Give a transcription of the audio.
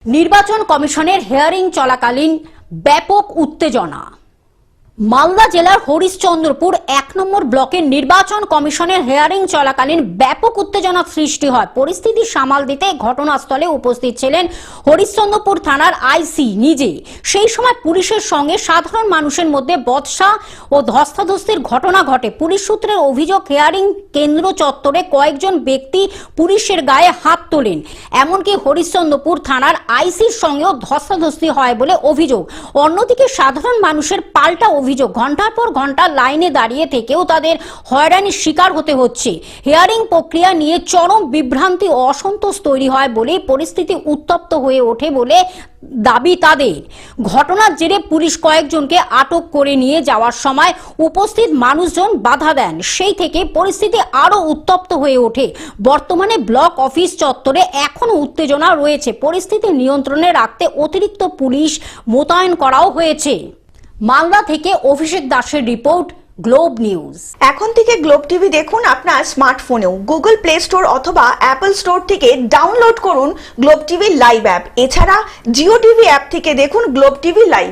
নির্বাচন কমিশনের হিয়ারিং চলাকালীন ব্যাপক উত্তেজনা। মালদা জেলার হরিশ্চন্দ্রপুর ১ নম্বর ব্লকের নির্বাচন কমিশনের হিয়ারিং চলাকালীন ব্যাপক উত্তেজনা সৃষ্টি হয়। পরিস্থিতি সামাল দিতে ঘটনাস্থলে উপস্থিত ছিলেন হরিশ্চন্দ্রপুর থানার আইসি নিজে। সেই সময় পুলিশের সঙ্গে সাধারণ মানুষের মধ্যে বচসা ও ধস্তাধস্তির ঘটনা ঘটে। পুলিশ সূত্রের অভিযোগ, হিয়ারিং কেন্দ্র চত্বরে কয়েকজন ব্যক্তি পুলিশের গায়ে হাত তোলেন। এমনকি হরিশ্চন্দ্রপুর থানার আইসির সঙ্গেও ধস্তাধস্তি হয় বলে অভিযোগ। অন্যদিকে সাধারণ মানুষের পাল্টা অভিযোগ, ঘন্টার পর ঘন্টা লাইনে দাঁড়িয়ে থেকেও তাদের হয়রানির শিকার হতে হচ্ছে। হিয়ারিং প্রক্রিয়া নিয়ে চরম বিভ্রান্তি ও অসন্তোষ তৈরি হয় বলেই পরিস্থিতি উত্তপ্ত হয়ে ওঠে বলে দাবি তাদের। ঘটনার জেরে পুলিশ কয়েকজনকে আটক করে নিয়ে যাওয়ার সময় উপস্থিত মানুষজন বাধা দেন। সেই থেকে পরিস্থিতি আরো উত্তপ্ত হয়ে ওঠে। বর্তমানে ব্লক অফিস চত্বরে এখনো উত্তেজনা রয়েছে। পরিস্থিতি নিয়ন্ত্রণে রাখতে অতিরিক্ত পুলিশ মোতায়েন করাও হয়েছে। মালদা থেকে অভিষেক দাসের রিপোর্ট, গ্লোব নিউজ। এখন থেকে গ্লোব টিভি দেখুন আপনার স্মার্টফোনেও। গুগল প্লে স্টোর অথবা অ্যাপল স্টোর থেকে ডাউনলোড করুন গ্লোব টিভি লাইভ অ্যাপ। এছাড়া জিও টিভি অ্যাপ থেকে দেখুন গ্লোব টিভি লাইভ।